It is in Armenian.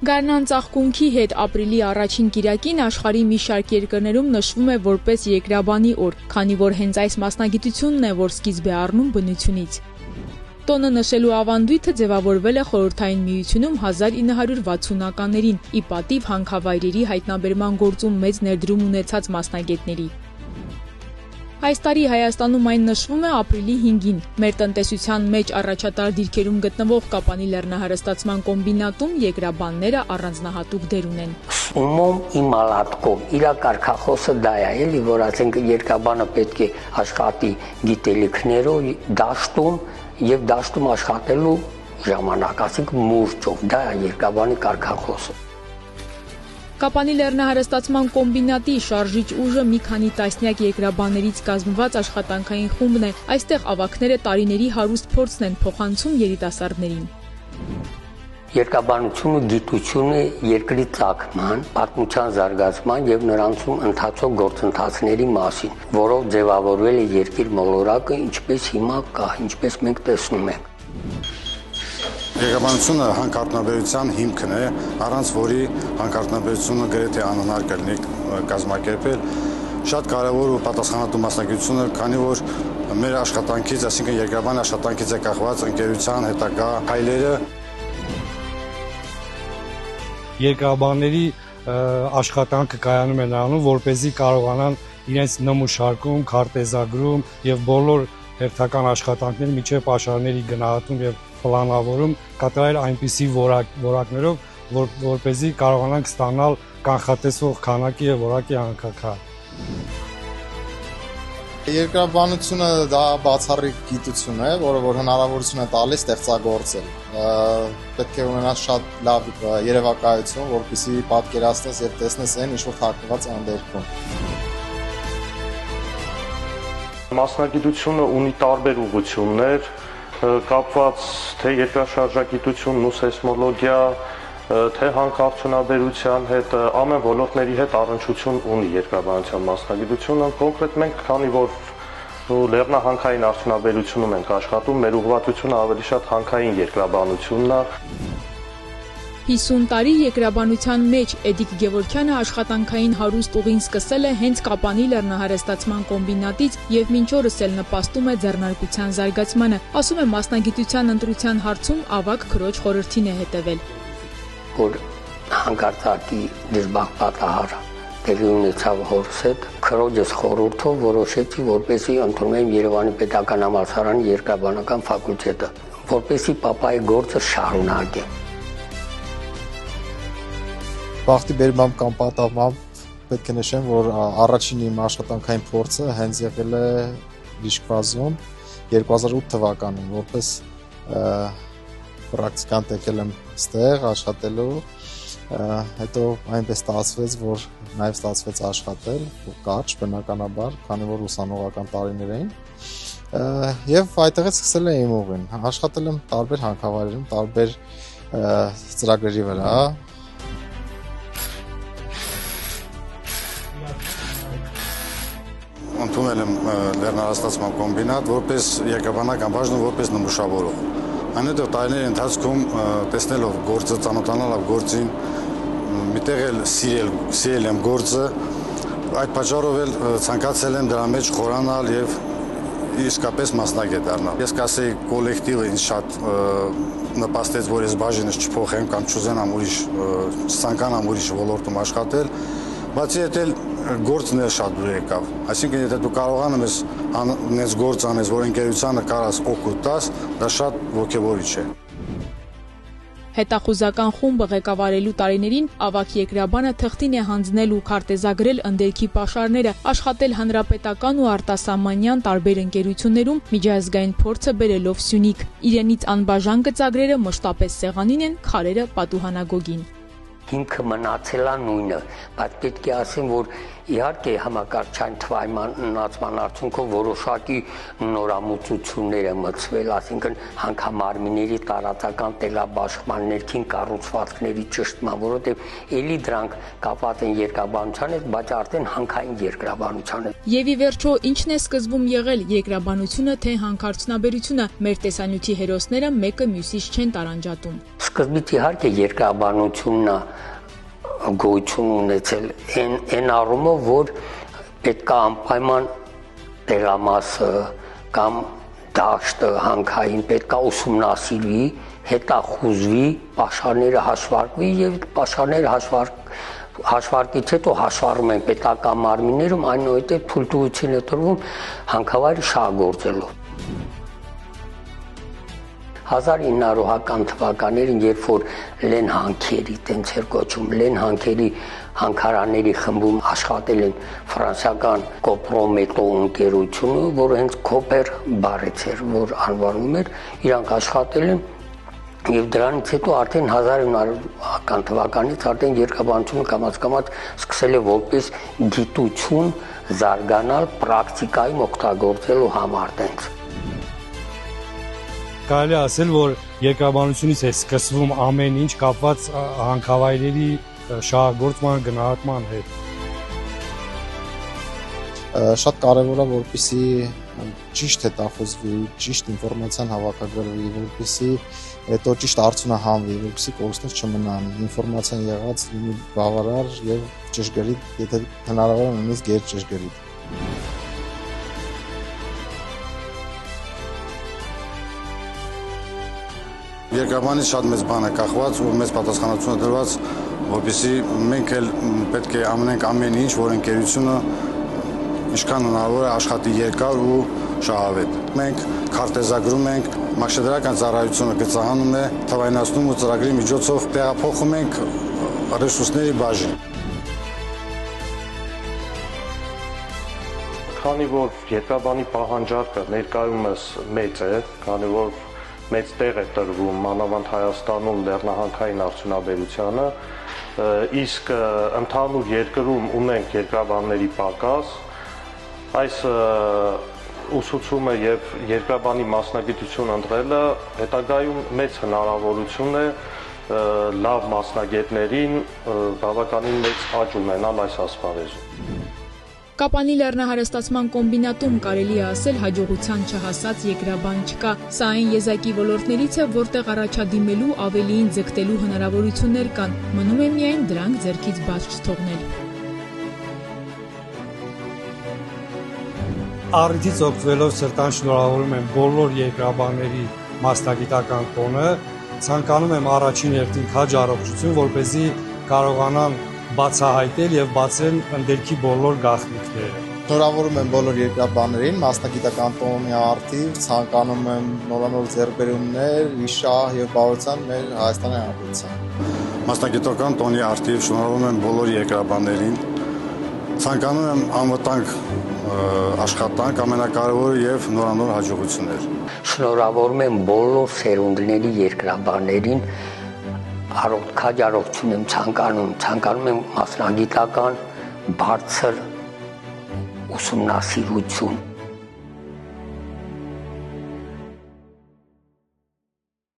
Գարնան ծաղկունքի հետ ապրիլի առաջին կիրակին աշխարհի մի շարք երկրներում նշվում է որպես երկրաբանի օր, քանի որ հենց այս մասնագիտությունն է, որ սկիզբ է առնում բնությունից։ Տոնը նշելու ավանդույթը ձևավորվել է Խորհրդային Միությունում 1960-ականներին՝ ի պատիվ հանքավայրերի հայտնաբերման գործում մեծ ներդրում ունեցած մասնագետների։ Այս տարի Հայաստանում այն նշվում է ապրիլի 5-ին։ Մեր տնտեսության մեջ առաջատար դիրքերում գտնվող Կապանի լեռնահարստացման կոմբինատում երկրաբանները առանձնահատուկ դեր ունեն։ Ումում իմալատկով իր կարգախոսը դա է, էլի, որ ասենք երկրաբանը պետք է աշխատի գիտելիքներով, դաշտում եւ դաշտում աշխատելու ժամանակ, ասենք մուրճով, դա է երկրաբանի կարգախոսը։ Կապանի լեռնահարստացման կոմբինատի շարժիչ ուժը մի քանի տասնյակ երկրաբաններից կազմված աշխատանքային խումբն է։ Այստեղ ավագները տարիների հարուստ փորձն են փոխանցում երիտասարդներին։ Երկրաբանությունը գիտությունը երկրի ծագման, պատմության զարգացման եւ նրանցում ընթացող գործընթացների մասին, որով ձևավորվել է երկիր մոլորակը, ինչպես հիմա կա, ինչպես մենք տեսնում ենք։ Երկրաբանությունը հանքարդյունաբերության հիմքն է, առանց որի հանքարդյունաբերությունը գրեթե անհնար կլինի կազմակերպել։ Շատ կարևոր ու պատասխանատու մասնագիտություն է, քանի որ մեր աշխատանքից, այսինքն երկրաբանի աշխատանքից է կախված ընկերության հետագա քայլերը։ Երկրաբանների աշխատանքը կայանում է նրանում, որպեսզի կարողանան իրենց նմուշարկում, քարտեզագրում եւ բոլոր հերթական աշխատանքների միջև պաշարների գնահատում եւ պլանավորում կատարել այնպիսի որակներով, որպեսզի կարողանանք ստանալ կանխատեսվող քանակի եւ որակի հանքաքար։ Երկրաբանությունը դա բացառիկ գիտություն է, որը որ հնարավորություն է տալիս ստեղծագործել։ Պետք է ունենաս շատ լավ երևակայություն, որպեսզի պատկերացնես եւ տեսնես այն, ինչ որ թաքնված է անդերքում։ Մասնագիտությունը ունի տարբեր ուղղություններ, կապված թե երկրաշարժագիտությունն ու սեյսմոլոգիա, թե հանքարդյունաբերության հետ, ամեն ոլորտների հետ առնչություն ունի երկրաբանության մասնագիտությունը։ Կոնկրետ մենք, քանի որ լեռնահանքային արդյունաբերությունում ենք աշխատում, մեր ուղղվածությունը ավելի շատ հանքային երկրաբանությունն է։ 50 տարի երկրաբանության մեջ Էդիկ Գևորգյանը աշխատանքային հարուստ ուղին սկսել է հենց Կապանի լեռնահարստացման կոմբինատից եւ մինչ օրս էլ նպաստում է ձեռնարկության զարգացմանը։ Ասում է մասնագիտության ընտրության հարցում ավագ քրոջ խորհրդին է հետևել։ Որ հանկարծակի դժբախ պատահար տեղի ունեցավ հորս հետ, քրոջս խորհրդով որոշեցի, որպեսզի ընդունեմ Երևանի պետական համալսարանի երկրաբանական ֆակուլտետը, որպեսզի պապայի գործը շարունակեմ։ Բախտի բերմամբ կամ պատահմամբ պետք է նշեմ, որ առաջին իմ աշխատանքային փորձը հենց եղել է Լիշկվազում 2008 թվականին, որպես պրակտիկանտ եկել եմ ստեղ աշխատելու, հետո այնպես ստացվեց, որ նաև ստացվեց աշխատել կարճ բնականաբար, քանի որ ուսանողական տարիներ էին, եւ այդտեղից սկսել եմ իմ ուղին։ Աշխատել եմ տարբեր հանքավայրերում, տարբեր ծրագրերի վրա։ Ընդունել եմ լեռնահարստացման կոմբինատ որպես երկրաբանական բաժնում, որպես նմուշավորող։ Այնուհետև տարիների ընթացքում տեսնելով գործը, ծանոթանալով գործին, միտեղ էլ սիրել եմ գործը, այդ պատճառով էլ ցանկացել եմ դրա մեջ խորանալ եւ իսկապես մասնագետ դառնալ։ Ես կասեի կոլեկտիվը ինձ շատ նպաստեց, որ ես բաժինս չփոխեմ կամ չուզենամ ցանկանամ ուրիշ ոլորտում աշխատել, բացի այդ էլ գործն էլ շատ դուր եկավ։ Այսինքն եթե դու կարողանում ես ունես գործ անես, որ ընկերությանը կարաս օգուտ տաս, դա շատ ոգևորիչ է։ Հետախուզական խումբը ղեկավարելու տարիներին ավագ երկրաբանը թղթին է հանձնել ու քարտեզագրել ընդերքի պաշարները, աշխատել հանրապետական ու արտասահմանյան տարբեր ընկերություններում, միջազգային փորձը բերելով Սյունիք։ Իրենից անբաժան գծագրերը մշտապես սեղանին են, քարերը պատուհանագոգին։ Հիմքը մնացել է նույնը, բայց պետք է ասեմ, որ Իհարկե համակարգչային թվայնացման արդյունքով որոշակի նորամուծություններ են մտցվել, այսինքն հանքամարմինների տարածական տեղաբաշխման ներքին կառուցվածքների ճշտման, որովհետև ելի դրանք կապված են երկրաբանության հետ, բայց արդեն հանքային երկրաբանության հետ։ Եվ ի վերջո, ինչն է սկզբում եղել երկրաբանությունը, թե հանքարդյունաբերությունը, մեր տեսանյութի հերոսները մեկը մյուսից չեն տարանջատում։ Սկզբից իհարկե երկրաբանությունն գոյություն ունեցել այն առումով, որ պետք է անպայման տեղամասը կամ դաշտը հանքային պետք է ուսումնասիրվի, հետախուզվի, պաշարները հաշվարկվի եւ պաշարները հաշվարկից հետո հաշվառում են պետական մարմիններում, այնուհետև թույլտվություն է տրվում հանքավայրը շահագործելու։ 1900-ական թվականներին, երբ որ Լեն հանքերի, տենց էր կոչում, Լեն հանքերի հանքարանների խմբում աշխատել են ֆրանսիական Կոպրոմետո ընկերությունը, որը հենց Կոպեր բառից էր, որ անվանում էր, իրանք աշխատել են եւ դրանից հետո արդեն 1900-ական թվականից արդեն երկրաբանությունը կամաց-կամաց սկսել է որպես գիտություն զարգանալ պրակտիկայում օգտագործելու համար տենց։ Կարելի ասել, որ երկրաբանությունից է սկսվում ամեն ինչ կապված հանքավայրերի շահագործման գնահատման հետ։ Շատ կարևոր է, որպեսզի ճիշտ հետախուզվի, ճիշտ ինֆորմացիան հավաքագրվի, որպեսզի հետո ճիշտ արդյունահանվի, որպեսզի կորուստներ չմնան, ինֆորմացիան եղած լինի բավարար եւ ճշգրիտ, եթե հնարավոր է նույնիսկ գերճշգրիտ։ Երկրաբանից շատ մեծ բան է կախված ու մեծ պատասխանատվություն է դրված, որպեսզի մենք էլ պետք է անենք ամեն ինչ, որ ընկերությունը ինչքան հնարավոր է աշխատի երկար ու շահավետ։ Մենք քարտեզագրում ենք, մաքսիմալական ծառայությունը գծահանում է, թվայնացնում ու ծրագրի միջոցով տեղափոխում ենք ռեսուրսների բաժին։ Քանի որ երկրաբանի պահանջարկը ներկայումս մեծ է, քանի որ մեծ տեղ է տրվում մանավանդ Հայաստանում լեռնահանքային արդյունաբերությանը, իսկ ընդհանուր երկրում ունենք երկրաբանների պակաս, այս ուսուցումը եւ երկրաբանի մասնագիտություն ընտրելը հետագայում մեծ հնարավորություն է լավ մասնագետներին բավականին մեծ աճ ունենալ այս ասպարեզում։ Կապանի լեռնահարստացման կոմբինատում կարելի է ասել հաջողության չհասած երկրաբան չկա։ Սա այն եզակի ոլորտներից է, որտեղ առաջադիմելու ավելիին ձգտելու հնարավորություններ կան, մնում է միայն դրանք ձեռքից բաց չթողնել։ Առիթից օգտվելով սրտան շնորհավորում եմ բոլոր երկրաբանների մասնագիտական տոնը, ցանկանում եմ առաջին հերթին քաջ առողջություն, որպեսզի կարողանան բացահայտել եւ բացել ընդերքի բոլոր գաղտնիքները։ Շնորհավորում եմ բոլոր երկրաբաններին, մասնագիտական տոնի առթիվ, ցանկանում եմ նորանոր ձեռքբերումներ, իշահ եւ բարության մեր Հայաստանի Հանրապետության։ Մասնագիտական տոնի առթիվ շնորհավորում եմ բոլոր երկրաբաններին, ցանկանում եմ անվտանգ աշխատանք, ամենակարևորը եւ նորանոր հաջողություններ։ Շնորհավորում եմ բոլոր սերունդների երկրաբաններին, քաջ առողջություն եմ ցանկանում եմ մասնագիտական բարձր ուսումնասիրություն